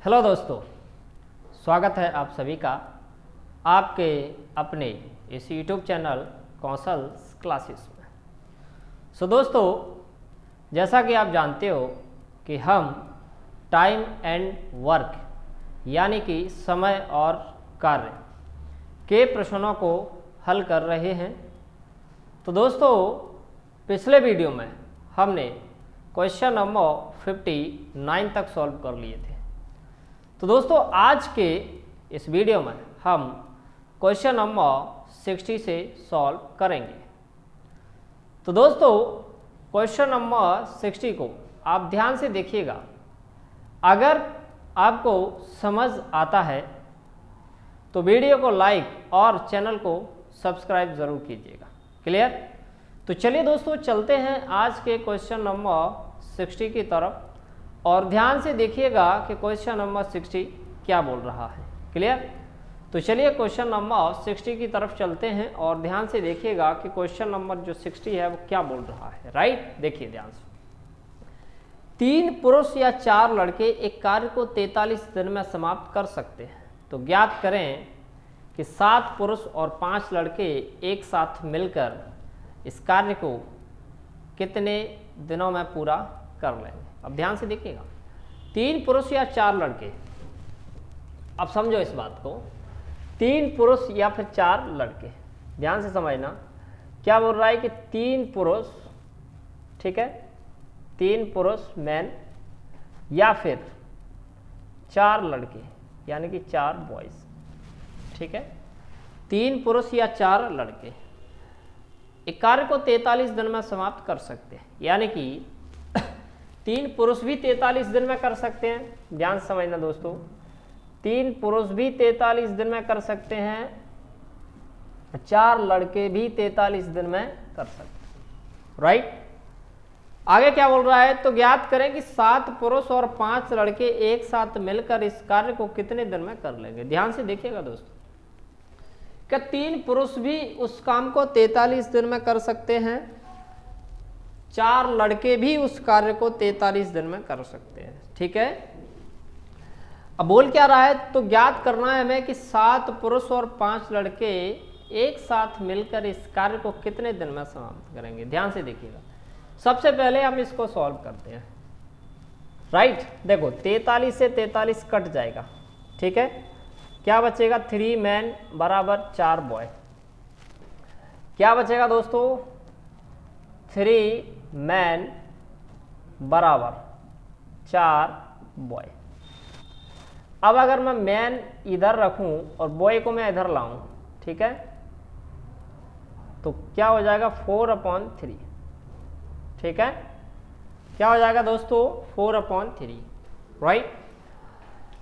Hello दोस्तों, स्वागत है आप सभी का आपके अपने इस यूट्यूब चैनल कौशल क्लासेस में। दोस्तों, जैसा कि आप जानते हो कि हम टाइम एंड वर्क यानी कि समय और कार्य के प्रश्नों को हल कर रहे हैं। तो दोस्तों, पिछले वीडियो में हमने क्वेश्चन नंबर 59 तक सॉल्व कर लिए थे। तो दोस्तों, आज के इस वीडियो में हम क्वेश्चन नंबर 60 से सॉल्व करेंगे। तो दोस्तों, क्वेश्चन नंबर 60 को आप ध्यान से देखिएगा। अगर आपको समझ आता है तो वीडियो को लाइक और चैनल को सब्सक्राइब ज़रूर कीजिएगा। क्लियर? तो चलिए दोस्तों, चलते हैं आज के क्वेश्चन नंबर 60 की तरफ और ध्यान से देखिएगा कि क्वेश्चन नंबर 60 क्या बोल रहा है। क्लियर? तो चलिए क्वेश्चन नंबर 60 की तरफ चलते हैं और ध्यान से देखिएगा कि क्वेश्चन नंबर जो 60 है वो क्या बोल रहा है। राइट? देखिए ध्यान से। 3 पुरुष या 4 लड़के एक कार्य को 43 दिन में समाप्त कर सकते हैं। तो ज्ञात करें कि 7 पुरुष और 5 लड़के एक साथ मिलकर इस कार्य को कितने दिनों में पूरा कर लेंगे। अब ध्यान से देखिएगा, 3 पुरुष या 4 लड़के। अब समझो इस बात को, 3 पुरुष या फिर 4 लड़के। ध्यान से समझना, क्या बोल रहा है कि 3 पुरुष, ठीक है, 3 पुरुष मैन या फिर 4 लड़के यानी कि 4 बॉयज। ठीक है, 3 पुरुष या 4 लड़के एक कार्य को 43 दिन में समाप्त कर सकते हैं। यानी कि 3 पुरुष भी 43 दिन में कर सकते हैं। ध्यान से समझना दोस्तों, 3 पुरुष भी 43 दिन में कर सकते हैं, 4 लड़के भी 43 दिन में कर सकते हैं। राइट? आगे क्या बोल रहा है? तो ज्ञात करें कि 7 पुरुष और 5 लड़के एक साथ मिलकर इस कार्य को कितने दिन में कर लेंगे। ध्यान से देखिएगा दोस्तों, क्या 3 पुरुष भी उस काम को 43 दिन में कर सकते हैं, 4 लड़के भी उस कार्य को 43 दिन में कर सकते हैं। ठीक है, अब बोल क्या रहा है? तो ज्ञात करना है हमें कि 7 पुरुष और 5 लड़के एक साथ मिलकर इस कार्य को कितने दिन में समाप्त करेंगे। ध्यान से देखिएगा, सबसे पहले हम इसको सॉल्व करते हैं। राइट? देखो, 43 से 43 कट जाएगा। ठीक है, क्या बचेगा? 3 मैन बराबर 4 बॉय। क्या बचेगा दोस्तों? 3 मैन बराबर 4 बॉय। अब अगर मैं मैन इधर रखूं और बॉय को मैं इधर लाऊं, ठीक है, तो क्या हो जाएगा? 4/3। ठीक है, क्या हो जाएगा दोस्तों? 4/3। राइट?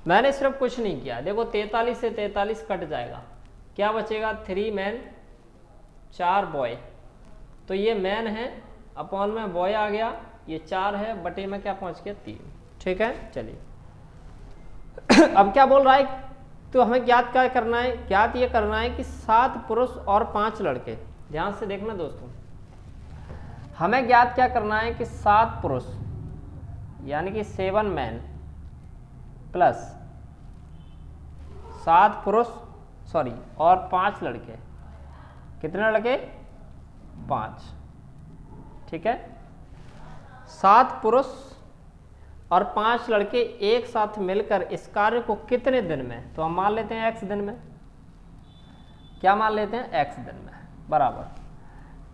मैंने सिर्फ कुछ नहीं किया। देखो, 43 से 43 कट जाएगा, क्या बचेगा? 3 मैन 4 बॉय। तो ये मैन है, अपॉन में बॉय आ गया, ये 4 है, बटे में क्या पहुंच गया? 3। ठीक है, चलिए अब क्या बोल रहा है? तो हमें ज्ञात क्या करना है? ज्ञात ये करना है कि 7 पुरुष और 5 लड़के। ध्यान से देखना दोस्तों, हमें ज्ञात क्या करना है कि 7 पुरुष यानी कि 7 मैन प्लस 7 पुरुष और 5 लड़के। कितने लड़के? 5। ठीक है, 7 पुरुष और 5 लड़के एक साथ मिलकर इस कार्य को कितने दिन में, तो हम मान लेते हैं x दिन में। क्या मान लेते हैं? x दिन में बराबर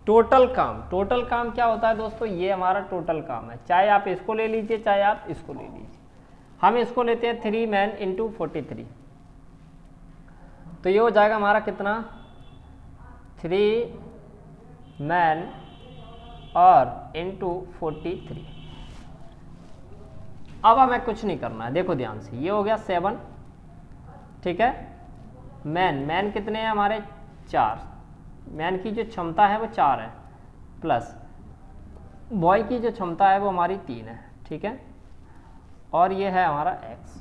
टोटल काम। टोटल काम क्या होता है दोस्तों? ये हमारा टोटल काम है, चाहे आप इसको ले लीजिए चाहे आप इसको ले लीजिए। हम इसको लेते हैं 3 मैन इंटू 43। तो ये हो जाएगा हमारा कितना? 3 मैन और इंटू 43। अब हमें कुछ नहीं करना है। देखो ध्यान से, ये हो गया 7। ठीक है, मैन कितने हैं हमारे? 4। मैन की जो क्षमता है वो 4 है, प्लस बॉय की जो क्षमता है वो हमारी 3 है। ठीक है, और ये है हमारा x।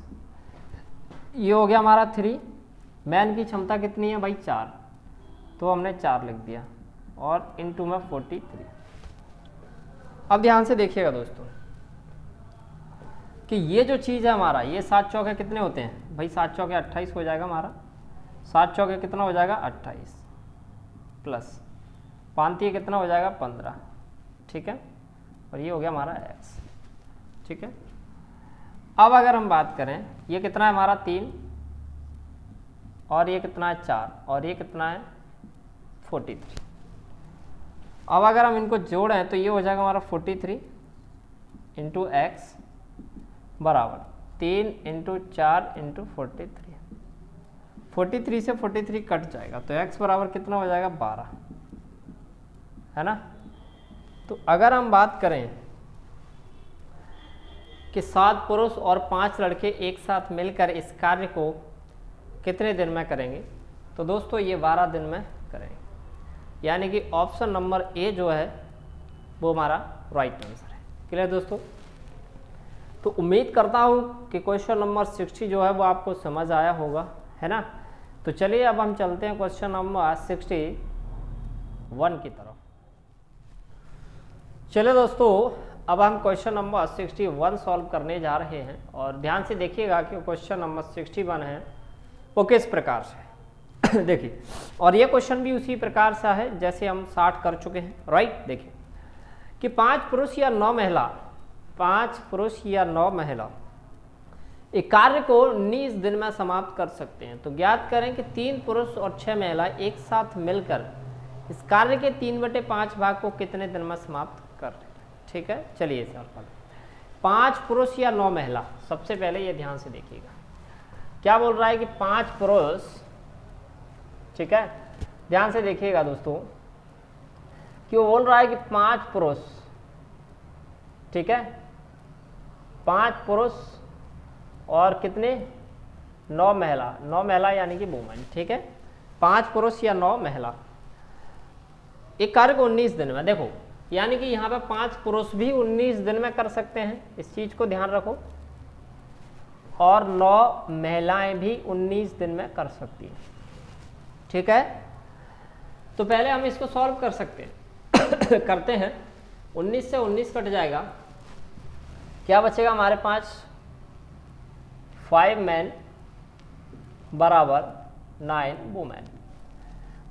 ये हो गया हमारा 3। मैन की क्षमता कितनी है भाई? 4, तो हमने 4 लिख दिया और इंटू में 43। अब ध्यान से देखिएगा दोस्तों, कि ये जो चीज़ है हमारा, ये 7 चौके कितने होते हैं भाई, 7 चौके 28 हो जाएगा हमारा, 7 चौके कितना हो जाएगा 28 प्लस 5 कितना हो जाएगा 15, ठीक है, और ये हो गया हमारा x, ठीक है। अब अगर हम बात करें, ये कितना है हमारा 3 और ये कितना है 4 और ये कितना है 43। अब अगर हम इनको जोड़ें तो ये हो जाएगा हमारा 43 इंटू एक्स बराबर 3 इंटू 4 इंटू 43। 43 से 43 कट जाएगा तो x बराबर कितना हो जाएगा 12, है ना। तो अगर हम बात करें कि 7 पुरुष और 5 लड़के एक साथ मिलकर इस कार्य को कितने दिन में करेंगे, तो दोस्तों ये 12 दिन में करेंगे, यानी कि ऑप्शन नंबर ए जो है वो हमारा राइट आंसर है। क्लियर दोस्तों। तो उम्मीद करता हूँ कि क्वेश्चन नंबर 60 जो है वो आपको समझ आया होगा, है ना। तो चलिए अब हम चलते हैं क्वेश्चन नंबर 61 की तरफ। चलिए दोस्तों, अब हम क्वेश्चन नंबर 61 सॉल्व करने जा रहे हैं और ध्यान से देखिएगा कि क्वेश्चन नंबर 61 है वो किस प्रकार से है। देखिए, और ये क्वेश्चन भी उसी प्रकार से है जैसे हम 60 कर चुके हैं, राइट। देखिए कि 5 पुरुष या 9 महिला एक कार्य को 19 दिन में समाप्त कर सकते हैं। तो ज्ञात करें कि 3 पुरुष और 6 महिला एक साथ मिलकर इस कार्य के 3/5 भाग को कितने दिन में समाप्त कर रहे हैं। ठीक है, चलिए सर 5 पुरुष या 9 महिला। सबसे पहले ये ध्यान से देखिएगा, क्या बोल रहा है कि 5 पुरुष, ठीक है, ध्यान से देखिएगा दोस्तों, कि वो बोल रहा है कि 5 पुरुष, ठीक है, 5 पुरुष और कितने 9 महिला, 9 महिला यानी कि वुमेन, ठीक है, 5 पुरुष या 9 महिला एक कार्य को 19 दिन में। देखो यानी कि यहाँ पे 5 पुरुष भी 19 दिन में कर सकते हैं, इस चीज को ध्यान रखो, और 9 महिलाएं भी 19 दिन में कर सकती हैं। ठीक है, तो पहले हम इसको सॉल्व कर सकते हैं। करते हैं, 19 से 19 कट जाएगा, क्या बचेगा हमारे पास 5 मैन बराबर 9 वुमेन।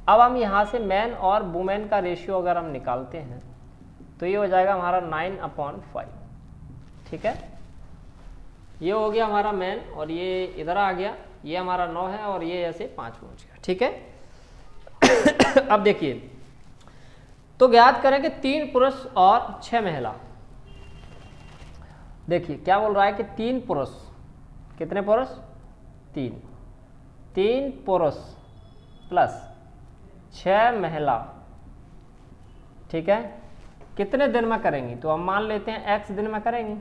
अब हम यहाँ से मैन और वुमेन का रेशियो अगर हम निकालते हैं तो ये हो जाएगा हमारा 9/5। ठीक है, ये हो गया हमारा मैन और ये इधर आ गया, ये हमारा 9 है और ये ऐसे 5 पहुंच गया। ठीक है, अब देखिए, तो ज्ञात करें कि 3 पुरुष और 6 महिला। देखिए क्या बोल रहा है कि 3 पुरुष, कितने पुरुष 3 पुरुष प्लस 6 महिला, ठीक है, कितने दिन में करेंगी। तो हम मान लेते हैं x दिन में करेंगी।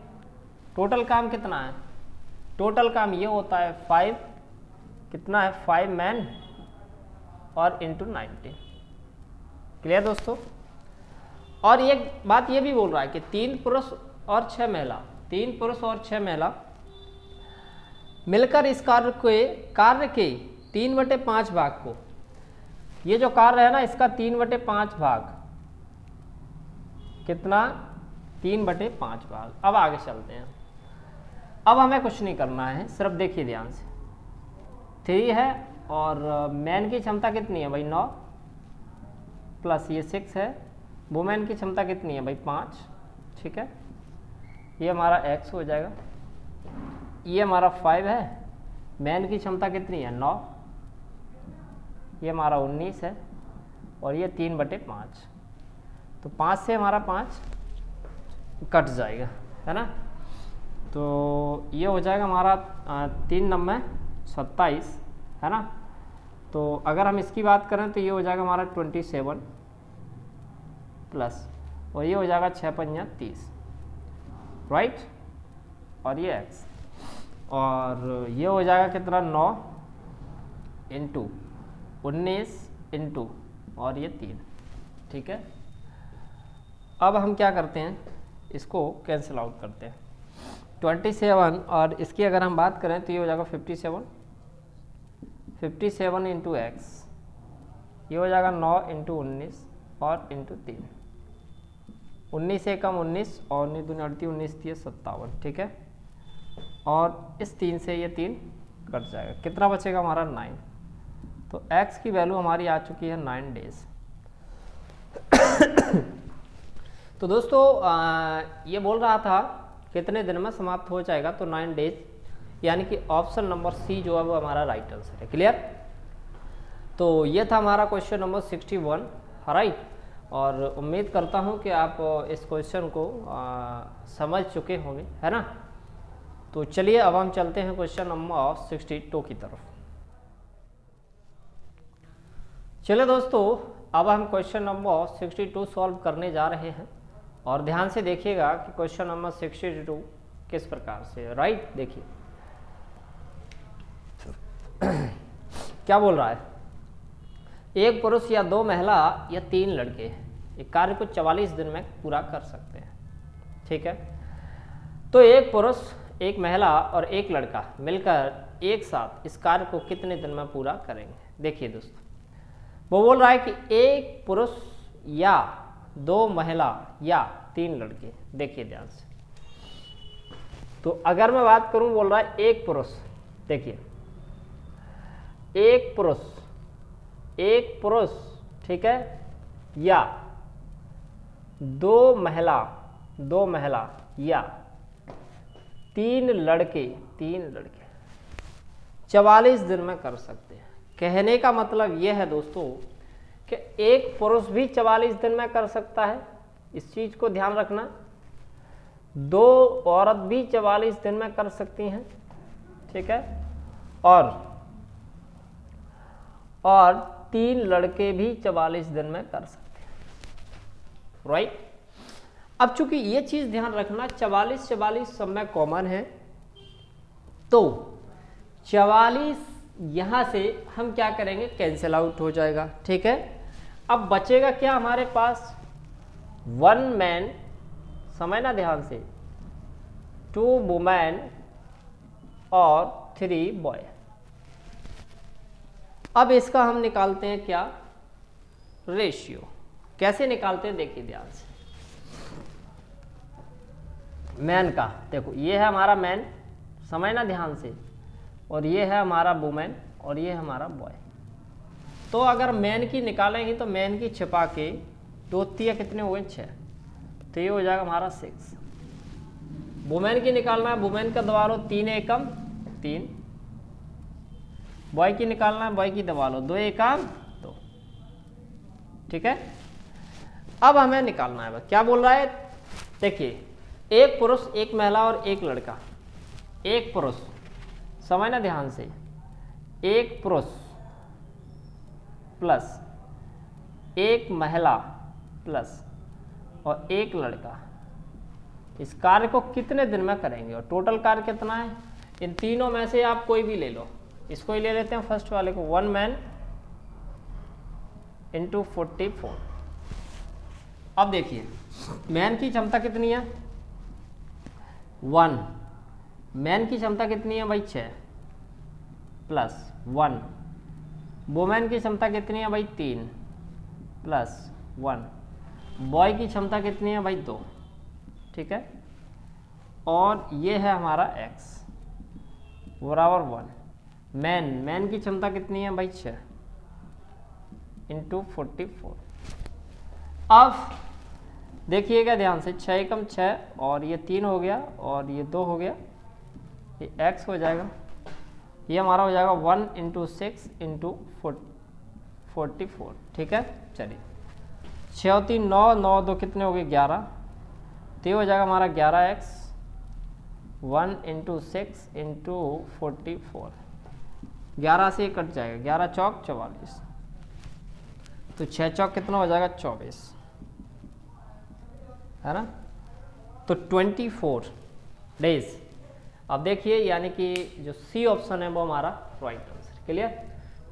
टोटल काम कितना है, टोटल काम ये होता है 5, कितना है 5 मैन और इंटू 90। क्लियर दोस्तों। और ये बात ये भी बोल रहा है कि 3 पुरुष और 6 महिला, 3 पुरुष और 6 महिला मिलकर इस कार्य के 3/5 भाग को, ये जो कार्य है ना इसका 3/5 भाग, कितना 3/5 भाग। अब आगे चलते हैं, अब हमें कुछ नहीं करना है, सिर्फ देखिए ध्यान से, 3 है और मैन की क्षमता कितनी है भाई 9 प्लस ये 6 है, वुमेन की क्षमता कितनी है भाई 5। ठीक है, ये हमारा x हो जाएगा, ये हमारा 5 है, मैन की क्षमता कितनी है 9, ये हमारा 19 है और ये 3/5। तो 5 से हमारा 5 कट जाएगा, है ना। तो ये हो जाएगा हमारा 3×9 27, है ना। तो अगर हम इसकी बात करें तो ये हो जाएगा हमारा 27 प्लस, और ये हो जाएगा 6×5 30, राइट, और ये x, और ये हो जाएगा कितना 9 इंटू 19 इंटू और ये 3। ठीक है, अब हम क्या करते हैं, इसको कैंसिल आउट करते हैं। 27 और इसकी अगर हम बात करें तो ये हो जाएगा 57 इंटू एक्स, ये हो जाएगा 9 इंटू 19 और इंटू 3, 19 से कम 19 और 19 दूनी 38, 19 57। ठीक है, और इस 3 से ये 3 कट जाएगा, कितना बचेगा हमारा 9। तो x की वैल्यू हमारी आ चुकी है 9 डेज। तो दोस्तों ये बोल रहा था कितने दिन में समाप्त हो जाएगा, तो 9 डेज, यानी कि ऑप्शन नंबर सी जो है वो हमारा राइट आंसर है। क्लियर? तो ये था हमारा क्वेश्चन नंबर 61, राइट। और उम्मीद करता हूँ कि आप इस क्वेश्चन को समझ चुके होंगे, है ना। तो चलिए अब हम चलते हैं क्वेश्चन नंबर 62 की तरफ। चलिए दोस्तों, अब हम क्वेश्चन नंबर 62 सॉल्व करने जा रहे हैं, और ध्यान से देखिएगा कि क्वेश्चन नंबर 62 किस प्रकार से है, राइट। देखिए क्या बोल रहा है, एक पुरुष या 2 महिला या 3 लड़के एक कार्य को 44 दिन में पूरा कर सकते हैं। ठीक है, तो एक पुरुष, एक महिला और एक लड़का मिलकर एक साथ इस कार्य को कितने दिन में पूरा करेंगे। देखिए दोस्तों, वो बोल रहा है कि एक पुरुष या 2 महिला या 3 लड़के। देखिए ध्यान से, तो अगर मैं बात करूं, बोल रहा है एक पुरुष, देखिए एक पुरुष, ठीक है, या 2 महिला या 3 लड़के 44 दिन में कर सकते हैं। कहने का मतलब यह है दोस्तों कि एक पुरुष भी 44 दिन में कर सकता है, इस चीज को ध्यान रखना। 2 औरत भी 44 दिन में कर सकती हैं, ठीक है, और 3 लड़के भी 44 दिन में कर सकते हैं, राइट। अब चूंकि ये चीज ध्यान रखना, 44 सब में कॉमन है, तो 44 यहां से हम क्या करेंगे, कैंसिल आउट हो जाएगा। ठीक है, अब बचेगा क्या हमारे पास, 1 मैन, समझना ध्यान से, 2 वुमेन और 3 बॉय। अब इसका हम निकालते हैं क्या, रेशियो। कैसे निकालते हैं, देखिए ध्यान से। मैन का देखो, ये है हमारा मैन, समझना ध्यान से, और ये है हमारा वुमेन और ये है हमारा बॉय। तो अगर मैन की निकालेंगे तो मैन की छिपा के 2 3 कितने हुए, 6, तो ये हो जाएगा हमारा 6। वुमेन की निकालना है, वुमेन का दबा लो, 3 एकम 3। बॉय की निकालना है, बॉय की दबा लो, 2 एकम 2। ठीक है, अब हमें निकालना है, क्या बोल रहा है, देखिए एक पुरुष, एक महिला और एक लड़का। एक पुरुष, समझना ध्यान से, एक पुरुष प्लस एक महिला प्लस और एक लड़का इस कार्य को कितने दिन में करेंगे, और टोटल कार्य कितना है। इन तीनों में से आप कोई भी ले लो, इसको ही ले लेते हैं फर्स्ट वाले को, 1 मैन इंटू 44। अब देखिए मैन की क्षमता कितनी है, 1। मैन की क्षमता कितनी है भाई, 6 प्लस 1। वुमेन की क्षमता कितनी है भाई, 3 प्लस 1। बॉय की क्षमता कितनी है भाई, 2। ठीक है, और ये है हमारा x बराबर 1। मैन की क्षमता कितनी है भाई, 6 इंटू 44। अब देखिएगा ध्यान से, 6 एकम 6 और ये 3 हो गया और ये 2 हो गया, ये x हो जाएगा, ये हमारा हो जाएगा 1 इंटू 6 इंटू 44। ठीक है, चलिए 6 और 3 9, 9 2 कितने हो गए, 11। तो ये हो जाएगा हमारा 11x 1 इंटू 6 इंटू 44। 11 से कट जाएगा, 11 चौक 44, तो 6 चौक कितना हो जाएगा, 24, है ना। तो 24 डेज। अब देखिए, यानी कि जो सी ऑप्शन है वो हमारा राइट आंसर। क्लियर?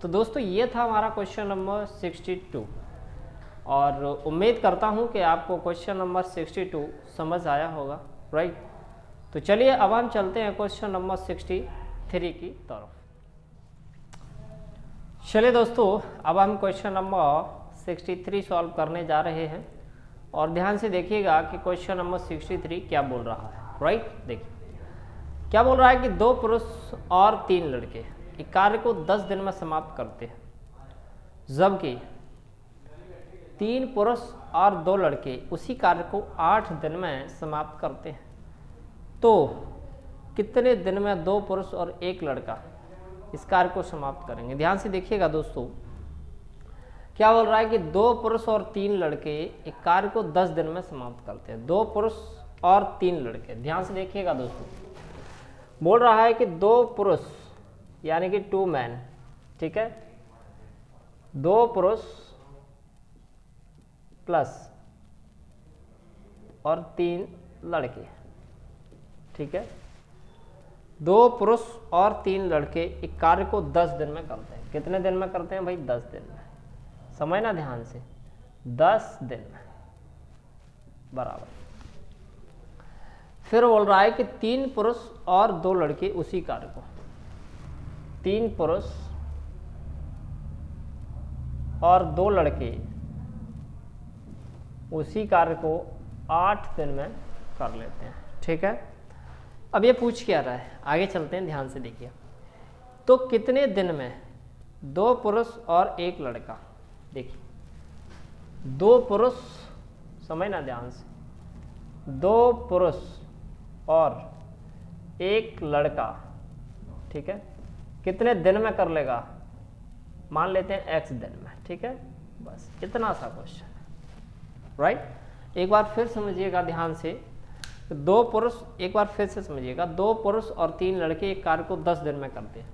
तो दोस्तों ये था हमारा क्वेश्चन नंबर 62, और उम्मीद करता हूँ कि आपको क्वेश्चन नंबर 62 समझ आया होगा, राइट। तो चलिए अब हम चलते हैं क्वेश्चन नंबर 63 की तरफ। चलिए दोस्तों, अब हम क्वेश्चन नंबर 63 सॉल्व करने जा रहे हैं, और ध्यान से देखिएगा कि क्वेश्चन नंबर 63 क्या बोल रहा है, राइट। देखिए क्या बोल रहा है कि 2 पुरुष और 3 लड़के एक कार्य को 10 दिन में समाप्त करते हैं, जबकि 3 पुरुष और 2 लड़के उसी कार्य को 8 दिन में समाप्त करते हैं। तो कितने दिन में 2 पुरुष और 1 लड़का इस कार्य को समाप्त करेंगे? ध्यान से देखिएगा दोस्तों, क्या बोल रहा है कि 2 पुरुष और 3 लड़के एक कार्य को 10 दिन में समाप्त करते हैं। 2 पुरुष और 3 लड़के, ध्यान से देखिएगा दोस्तों, बोल रहा है कि 2 पुरुष यानी कि 2 मैन, ठीक है, 2 पुरुष प्लस और 3 लड़के, ठीक है, 2 पुरुष और 3 लड़के एक कार्य को 10 दिन में करते हैं। कितने दिन में करते हैं भाई? 10 दिन में। समझना ध्यान से, 10 दिन में बराबर। फिर बोल रहा है कि 3 पुरुष और 2 लड़के उसी कार्य को, 3 पुरुष और 2 लड़के उसी कार्य को 8 दिन में कर लेते हैं, ठीक है। अब ये पूछ क्या रहा है, आगे चलते हैं, ध्यान से देखिए। तो कितने दिन में 2 पुरुष और 1 लड़का, देखिए 2 पुरुष, समझना ध्यान से, 2 पुरुष और 1 लड़का, ठीक है, कितने दिन में कर लेगा? मान लेते हैं x दिन में, ठीक है, बस इतना सा क्वेश्चन है, राइट। एक बार फिर समझिएगा ध्यान से, 2 पुरुष, एक बार फिर से समझिएगा, 2 पुरुष और 3 लड़के एक कार्य को 10 दिन में करते हैं।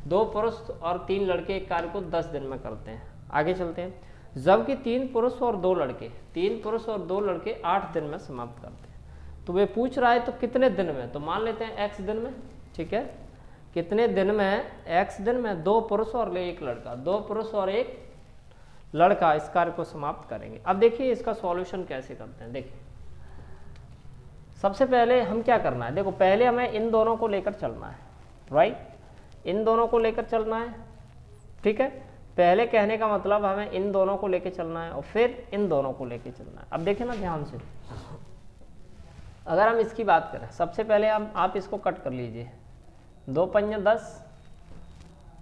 2 पुरुष और 3 लड़के एक कार्य को 10 दिन में करते हैं। आगे चलते हैं, जबकि 3 पुरुष और 2 लड़के, 3 पुरुष और 2 लड़के 8 दिन में समाप्त करते हैं। तो वे पूछ रहा है तो कितने दिन में, तो मान लेते हैं x दिन में, ठीक है, कितने दिन में? x दिन में 2 पुरुष और 1 लड़का, 2 पुरुष और 1 लड़का इस कार्य को समाप्त करेंगे। अब देखिए इसका सॉल्यूशन कैसे करते हैं। देखिए सबसे पहले हम क्या करना है, देखो पहले हमें इन दोनों को लेकर चलना है, राइट, इन दोनों को लेकर चलना है, ठीक है। पहले कहने का मतलब हमें इन दोनों को लेकर चलना है और फिर इन दोनों को लेकर चलना है। अब देखें ना ध्यान से, अगर हम इसकी बात करें, सबसे पहले आप इसको कट कर लीजिए, 2 पंजे 10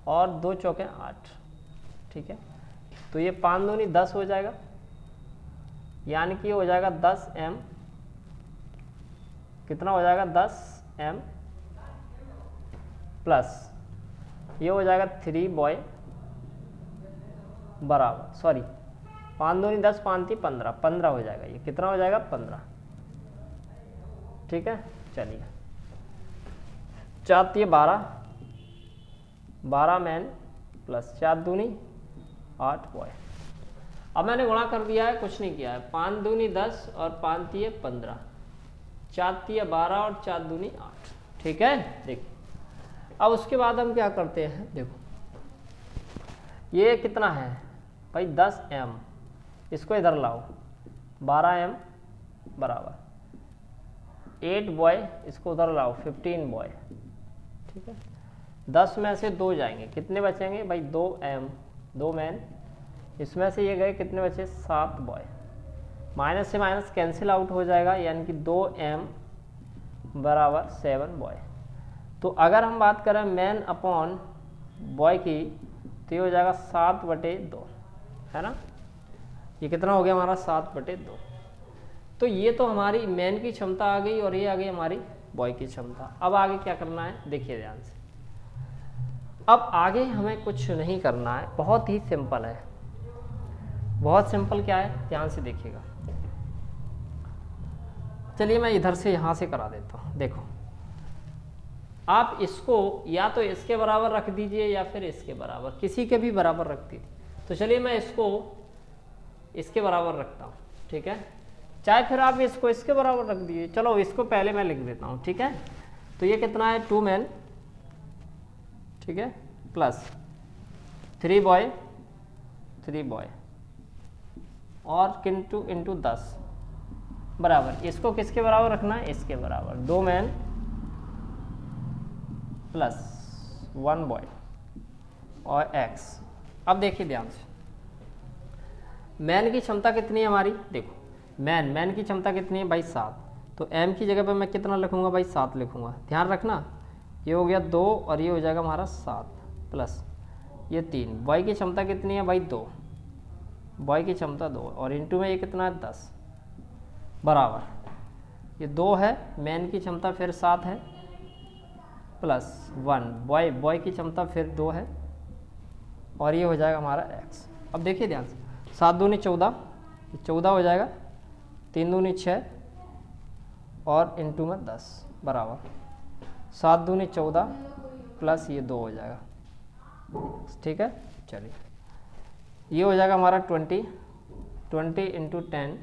और 2 चौके 8, ठीक है, तो ये 5 दूनी 10 हो जाएगा, यानी कि हो जाएगा 10m, कितना हो जाएगा? 10m प्लस ये हो जाएगा 3 बॉय बराबर, सॉरी 5 दूनी 10, 5 3 15, 15 हो जाएगा, ये कितना हो जाएगा? 15, ठीक है। चलिए 4 12, 12 मैन प्लस 4 दूनी 8 बॉय। अब मैंने गुणा कर दिया है, कुछ नहीं किया है, 5 दूनी 10 और 5 3 15, 4 3 12 और 4 दूनी 8, ठीक है। देखिए अब उसके बाद हम क्या करते हैं, देखो ये कितना है भाई? 10m, इसको इधर लाओ, 12m बराबर 8 बॉय, इसको उधर लाओ 15 बॉय, ठीक है। 10 में से 2 जाएंगे, कितने बचेंगे भाई? 2m, 2 मैन, इसमें से ये गए, कितने बचे? 7 बॉय, माइनस से माइनस कैंसिल आउट हो जाएगा, यानी कि 2m बराबर 7 बॉय। तो अगर हम बात करें मैन अपॉन बॉय की, तो ये हो जाएगा 7/2, है ना, ये कितना हो गया हमारा? 7/2। तो ये तो हमारी मैन की क्षमता आ गई और ये आ गई हमारी बॉय की क्षमता। अब आगे क्या करना है, देखिए ध्यान से, अब आगे हमें कुछ नहीं करना है, बहुत ही सिंपल है, बहुत सिंपल। क्या है, ध्यान से देखिएगा। चलिए मैं इधर से यहाँ से करा देता हूँ। देखो आप इसको या तो इसके बराबर रख दीजिए या फिर इसके बराबर, किसी के भी बराबर रख दीजिए। तो चलिए मैं इसको इसके बराबर रखता हूँ, ठीक है, चाहे फिर आप इसको इसके बराबर रख दीजिए। चलो इसको पहले मैं लिख देता हूँ, ठीक है। तो ये कितना है? 2 मैन, ठीक है, प्लस 3 बॉय, 3 बॉय और इंटू 10 बराबर, इसको किसके बराबर रखना है? इसके बराबर, 2 मैन प्लस 1 बॉय और x। अब देखिए ध्यान से, मैन की क्षमता कितनी है हमारी? देखो मैन की क्षमता कितनी है भाई? 7। तो m की जगह पर मैं कितना लिखूंगा भाई? 7 लिखूंगा। ध्यान रखना ये हो गया 2 और ये हो जाएगा हमारा 7 प्लस ये 3। बॉय की क्षमता कितनी है भाई 2, बॉय की क्षमता 2 और इनटू में ये कितना है 10 बराबर ये 2 है, मैन की क्षमता फिर 7 है प्लस 1 बॉय की क्षमता फिर 2 है और ये हो जाएगा हमारा x। अब देखिए ध्यान से 7 दूनी 14, 14 हो जाएगा, 3 दूनी 6 और इनटू में 10 बराबर 7 दूनी 14 प्लस ये 2 हो जाएगा। ठीक है, चलिए ये हो जाएगा हमारा 20 इंटू 10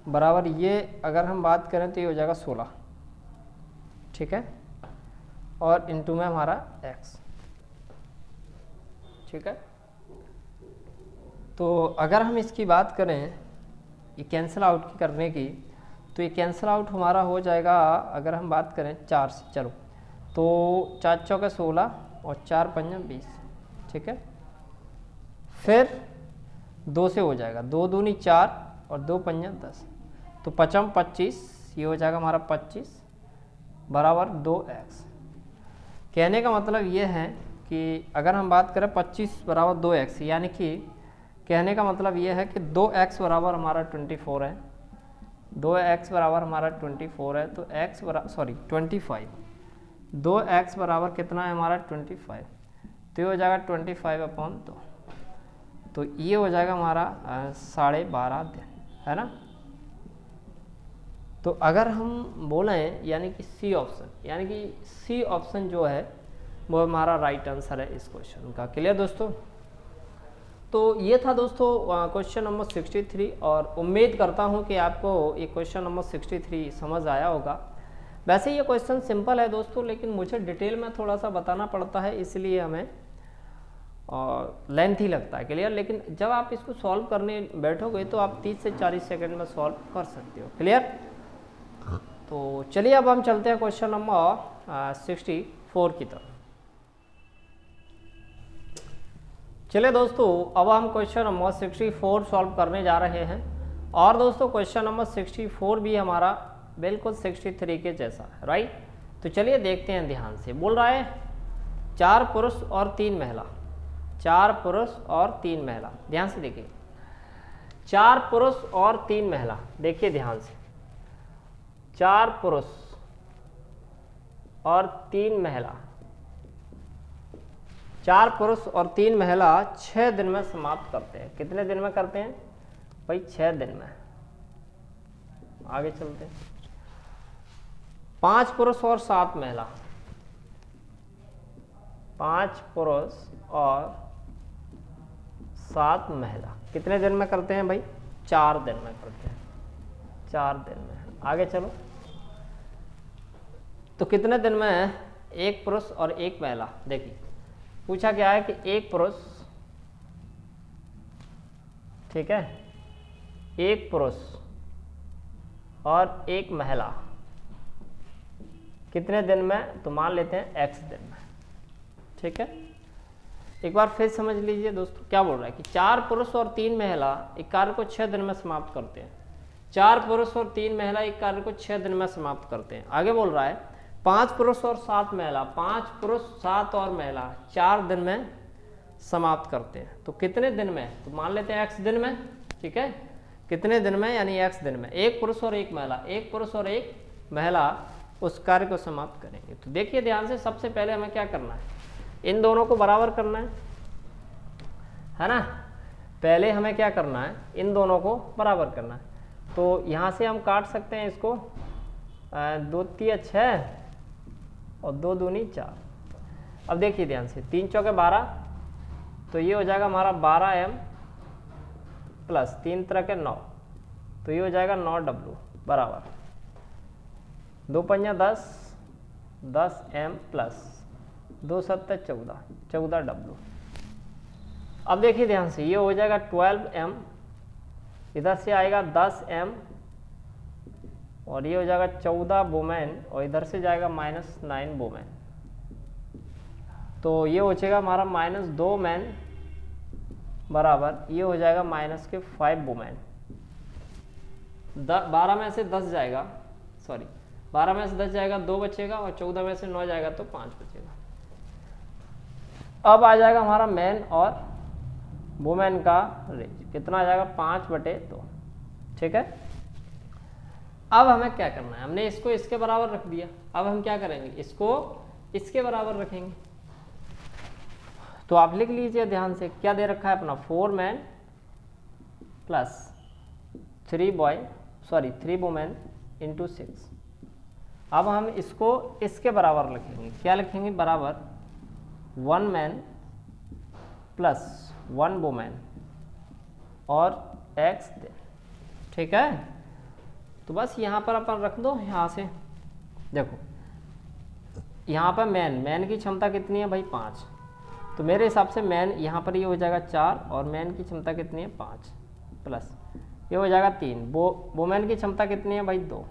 बराबर ये अगर हम बात करें तो ये हो जाएगा 16। ठीक है, और इनटू में हमारा x। ठीक है, तो अगर हम इसकी बात करें ये कैंसिल आउट की करने की, तो ये कैंसिल आउट हमारा हो जाएगा अगर हम बात करें 4 से। चलो तो 4 चौके 16 और 4 पंजा 20। ठीक है, फिर 2 से हो जाएगा, 2 दूनी 4 और 2 पंजा 10, तो 5 25, ये हो जाएगा हमारा 25 बराबर 2x। कहने का मतलब ये है कि अगर हम बात करें 25 बराबर 2x, यानी कि कहने का मतलब ये है कि 2x बराबर हमारा 24 है, 2x बराबर हमारा 24 है, तो x बराबर 25, 2x बराबर कितना है हमारा 25, तो ये हो जाएगा 25/2, तो ये हो जाएगा हमारा 12.5 दिन, है ना। तो अगर हम बोलें यानी कि सी ऑप्शन, यानी कि सी ऑप्शन जो है वो हमारा राइट आंसर है इस क्वेश्चन का। क्लियर दोस्तों, तो ये था दोस्तों क्वेश्चन नंबर 63 और उम्मीद करता हूँ कि आपको ये क्वेश्चन नंबर 63 समझ आया होगा। वैसे ये क्वेश्चन सिंपल है दोस्तों, लेकिन मुझे डिटेल में थोड़ा सा बताना पड़ता है, इसलिए हमें लेंथ ही लगता है। क्लियर, लेकिन जब आप इसको सॉल्व करने बैठोगे तो आप 30 से 40 सेकंड में सॉल्व कर सकते हो। क्लियर, तो चलिए अब हम चलते हैं क्वेश्चन नंबर 64 की तरफ। चलिए दोस्तों, अब हम क्वेश्चन नंबर 64 सॉल्व करने जा रहे हैं। और दोस्तों क्वेश्चन नंबर 64 भी हमारा बिल्कुल 63 के जैसा है, राइट। तो चलिए देखते हैं ध्यान से। बोल रहा है 4 पुरुष और 3 महिला, 4 पुरुष और 3 महिला। ध्यान से देखिए, 4 पुरुष और 3 महिला। देखिए ध्यान से, 4 पुरुष और 3 महिला, 4 पुरुष और 3 महिला 6 दिन में समाप्त करते हैं। कितने दिन में करते हैं भाई? 6 दिन में। आगे चलते हैं। 5 पुरुष और 7 महिला, 5 पुरुष और 7 महिला कितने दिन में करते हैं भाई? 4 दिन में करते हैं, 4 दिन में। आगे चलो, तो कितने दिन में 1 पुरुष और 1 महिला? देखिए पूछा क्या है कि 1 पुरुष, ठीक है, 1 पुरुष और 1 महिला कितने दिन में? तो मान लेते हैं x दिन में। ठीक है, एक बार फिर समझ लीजिए दोस्तों, क्या बोल रहा है कि 4 पुरुष और 3 महिला एक कार्य को 6 दिन में समाप्त करते हैं। 4 पुरुष और 3 महिला एक कार्य को 6 दिन में समाप्त करते हैं। आगे बोल रहा है 5 पुरुष और 7 महिला, 5 पुरुष 7 और महिला 4 दिन में समाप्त करते हैं। तो कितने दिन में? तो मान लेते हैं x दिन में। ठीक है, कितने दिन में यानी x दिन में 1 पुरुष और 1 महिला, 1 पुरुष और 1 महिला उस कार्य को समाप्त करेंगे। तो देखिए ध्यान से, सबसे पहले हमें क्या करना है? इन दोनों को बराबर करना है ना। पहले हमें क्या करना है? इन दोनों को बराबर करना है। तो यहाँ से हम काट सकते हैं इसको, 2 तिया 6 और 2 दूनी 4। अब देखिए ध्यान से, 3 चौके 12, तो ये हो जाएगा हमारा 12m प्लस 3 तरह के 9, तो ये हो जाएगा 9w बराबर 2 पंजा 10, 10m प्लस 2 सत्ते 14, 14w। अब देखिए ध्यान से, ये हो जाएगा 12m, इधर से आएगा 10m और ये हो जाएगा 14 वोमेन और इधर से जाएगा -9 वोमेन, तो ये हो जाएगा हमारा -2 मैन बराबर ये हो जाएगा -5 वोमेन। 12 में से 10 जाएगा, सॉरी 12 में से 10 जाएगा 2 बचेगा, और 14 में से 9 जाएगा तो 5 बचेगा। अब आ जाएगा हमारा मैन और वुमेन का रेंज, कितना आ जाएगा 5/2। ठीक है, अब हमें क्या करना है, हमने इसको इसके बराबर रख दिया, अब हम क्या करेंगे, इसको इसके बराबर रखेंगे। तो आप लिख लीजिए ध्यान से, क्या दे रखा है अपना 4 मैन प्लस 3 वुमेन इंटू 6। अब हम इसको इसके बराबर लिखेंगे, क्या लिखेंगे, बराबर 1 मैन प्लस 1 वुमेन और x दे। ठीक है, तो बस यहाँ पर अपन रख दो, यहाँ से देखो, यहाँ पर मैन की क्षमता कितनी है भाई 5, तो मेरे हिसाब से मैन यहाँ पर ये हो जाएगा 4, और मैन की क्षमता कितनी है 5, प्लस ये हो जाएगा 3, वुमेन की क्षमता कितनी है भाई 2,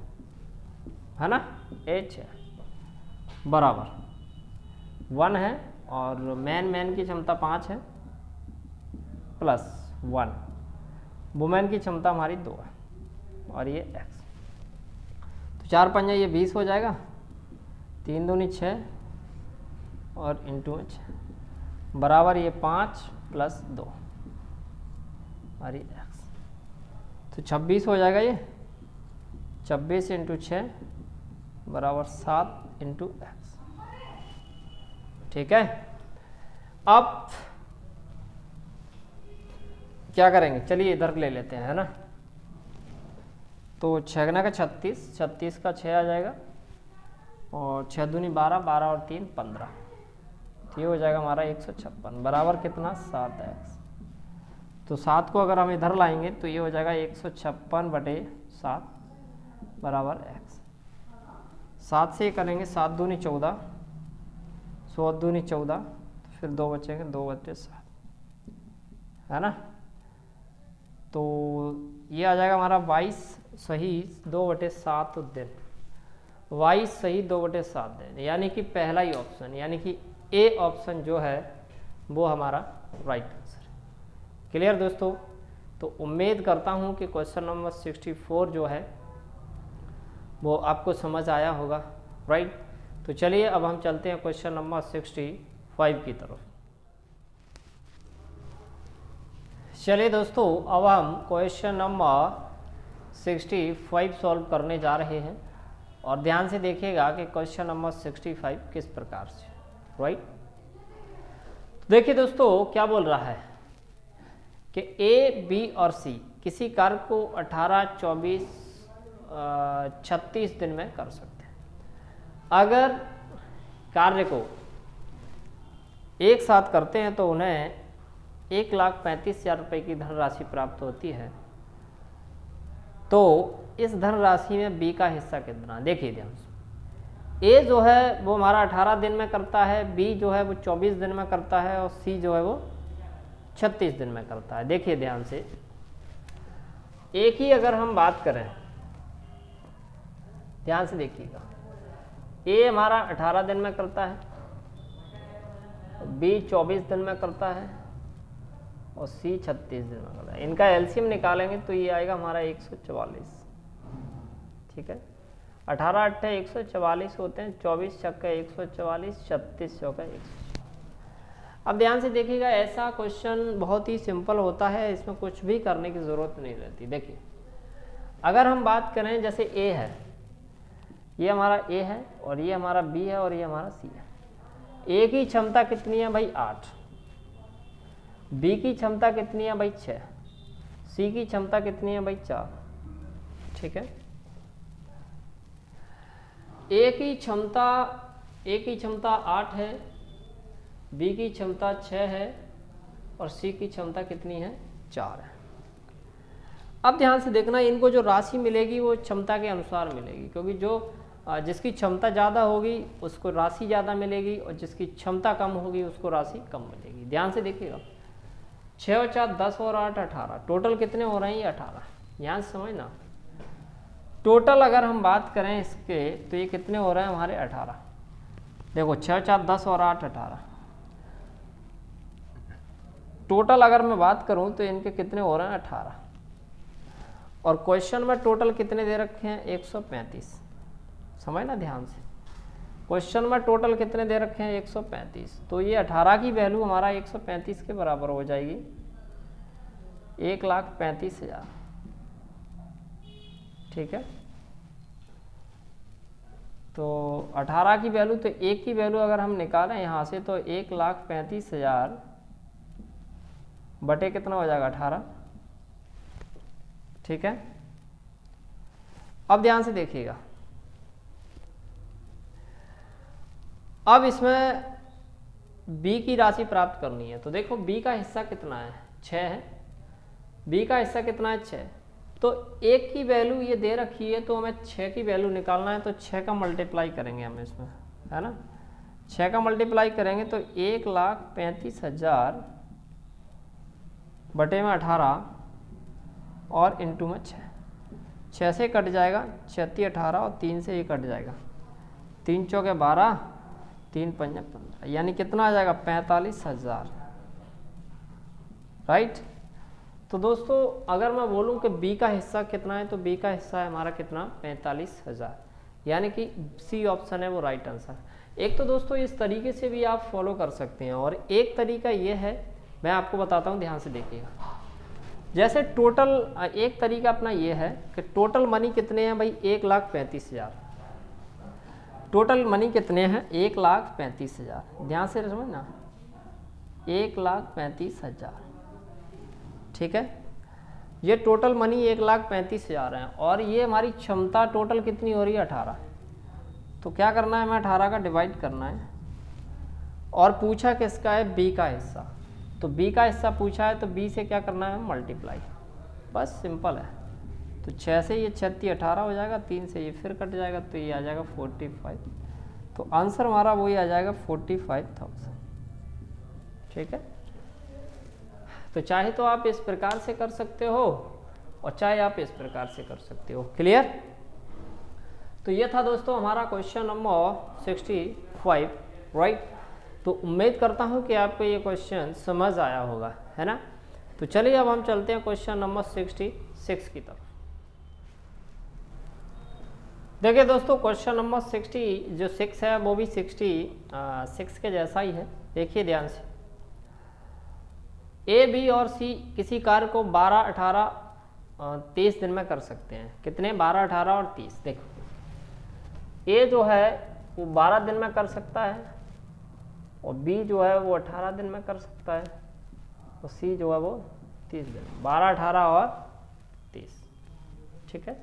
है ना, h है, बराबर 1 है, और मैन की क्षमता 5 है प्लस 1, वुमेन की क्षमता हमारी 2 है, और ये x। तो 4 पंजा ये 20 हो जाएगा, 3 दूनी 6 और इंटू में 6, बराबर ये 5 प्लस 2 और ये x। तो 26 हो जाएगा, ये 26 इंटू 6 बराबर 7 इंटू x। ठीक है, अब क्या करेंगे, चलिए इधर ले लेते हैं, है ना। तो 6 का 36 का 6 आ जाएगा, और 6 दूनी 12, 12 और 3 15, तो ये हो जाएगा हमारा 156, बराबर कितना 7x। तो 7 को अगर हम इधर लाएंगे तो ये हो जाएगा 156/7 बराबर x। 7 से करेंगे, 7 दूनी 14, 7 दूनी 14, तो फिर 2 बचेंगे, 2/7, है ना। तो ये आ जाएगा हमारा 22 सही 2/7 दिन, 22 सही 2/7 दिन, यानी कि पहला ही ऑप्शन, यानी कि ए ऑप्शन जो है वो हमारा राइट आंसर है। क्लियर दोस्तों, तो उम्मीद करता हूँ कि क्वेश्चन नंबर 64 जो है वो आपको समझ आया होगा, राइट। तो चलिए अब हम चलते हैं क्वेश्चन नंबर 65 की तरफ। चलिए दोस्तों, अब हम क्वेश्चन नंबर 65 सॉल्व करने जा रहे हैं, और ध्यान से देखिएगा कि क्वेश्चन नंबर 65 किस प्रकार से, राइट। तो देखिए दोस्तों, क्या बोल रहा है कि ए, बी और सी किसी कार्य को 18, 24, 36 दिन में कर सकते हैं। अगर कार्य को एक साथ करते हैं तो उन्हें 1,35,000 रुपये की धनराशि प्राप्त होती है। तो इस धनराशि में बी का हिस्सा कितना, देखिए ध्यान से। ए जो है वो हमारा 18 दिन में करता है, बी जो है वो 24 दिन में करता है, और सी जो है वो 36 दिन में करता है। देखिए ध्यान से, एक ही अगर हम बात करें, ध्यान से देखिएगा, ए हमारा 18 दिन में करता है, बी 24 दिन में करता है, और सी 36 दिन में करता है। इनका एलसीएम निकालेंगे तो ये आएगा हमारा 144। ठीक है, 18 8 144 होते हैं, 24 छक्का 144, 36 चौका 100। अब ध्यान से देखिएगा, ऐसा क्वेश्चन बहुत ही सिंपल होता है, इसमें कुछ भी करने की ज़रूरत नहीं रहती। देखिए, अगर हम बात करें, जैसे ए है, ये हमारा ए है, और ये हमारा बी है, और ये हमारा सी है। ए की क्षमता कितनी है भाई 8, बी की क्षमता कितनी है भाई 6, सी की क्षमता कितनी है भाई 4। ठीक है, ए की क्षमता 8 है, बी की क्षमता 6 है, और सी की क्षमता कितनी है 4 है। अब ध्यान से देखना, इनको जो राशि मिलेगी वो क्षमता के अनुसार मिलेगी, क्योंकि जो जिसकी क्षमता ज़्यादा होगी उसको राशि ज़्यादा मिलेगी, और जिसकी क्षमता कम होगी उसको राशि कम मिलेगी। ध्यान से देखिएगा, 6 और 4 10 और 8 18, टोटल कितने हो रहे हैं, ये 18। ध्यान से समझना, टोटल अगर हम बात करें इसके तो ये कितने हो रहे हैं हमारे 18। देखो 6 4 10 और 8 18, टोटल अगर मैं बात करूं तो इनके कितने हो रहे हैं 18। और क्वेश्चन में टोटल कितने दे रखे हैं 135। समझना ध्यान से। क्वेश्चन में टोटल कितने दे रखे हैं 135, तो ये 18 की वैल्यू हमारा 135 के बराबर हो जाएगी 1,35,000। ठीक है, तो 18 की वैल्यू, तो एक की वैल्यू अगर हम निकालें यहाँ से तो 1,35,000 बटे कितना हो जाएगा 18। ठीक है, अब ध्यान से देखिएगा, अब इसमें b की राशि प्राप्त करनी है। तो देखो b का हिस्सा कितना है 6 है, b का हिस्सा कितना है 6, तो एक की वैल्यू ये दे रखी है तो हमें 6 की वैल्यू निकालना है, तो 6 का मल्टीप्लाई करेंगे हम इसमें, है ना। 6 का मल्टीप्लाई करेंगे तो 1,35,000 बटे में 18 और इंटू में 6 से कट जाएगा 36 18 और 3 से ये कट जाएगा, 3 चौके 12 3 पंजे 15, यानी कितना आ जाएगा 45,000। राइट। तो दोस्तों अगर मैं बोलूं कि b का हिस्सा कितना है, तो b का हिस्सा है हमारा कितना 45,000, यानी कि सी ऑप्शन है वो राइट आंसर। एक तो दोस्तों इस तरीके से भी आप फॉलो कर सकते हैं, और एक तरीका ये है, मैं आपको बताता हूँ, ध्यान से देखिएगा। जैसे टोटल एक तरीका अपना ये है कि टोटल मनी कितने हैं भाई 1,35,000, टोटल मनी कितने हैं 1,35,000, ध्यान से समझना 1,35,000। ठीक है, ये टोटल मनी 1,35,000 है, और ये हमारी क्षमता टोटल कितनी हो रही है 18। तो क्या करना है, हमें 18 का डिवाइड करना है, और पूछा किसका है b का हिस्सा, तो b का हिस्सा पूछा है तो b से क्या करना है मल्टीप्लाई, बस सिंपल है। तो 6 से ये 36 18 हो जाएगा, 3 से ये फिर कट जाएगा, तो ये आ जाएगा 45, तो आंसर हमारा वही आ जाएगा 45,000। ठीक है, तो चाहे तो आप इस प्रकार से कर सकते हो और चाहे आप इस प्रकार से कर सकते हो। क्लियर। तो ये था दोस्तों हमारा क्वेश्चन नंबर 65, राइट। तो उम्मीद करता हूँ कि आपको ये क्वेश्चन समझ आया होगा, है ना। तो चलिए अब हम चलते हैं क्वेश्चन नंबर 66 की तरफ। देखिए दोस्तों क्वेश्चन नंबर 60 जो 6 है वो भी 66 के जैसा ही है। देखिए ध्यान से, ए बी और सी किसी कार्य को 12 18 30 दिन में कर सकते हैं। कितने 12 18 और 30। देखो ए जो है वो 12 दिन में कर सकता है, और बी जो है वो 18 दिन में कर सकता है, और सी जो है वो 30 दिन, 12 18 और 30। ठीक है,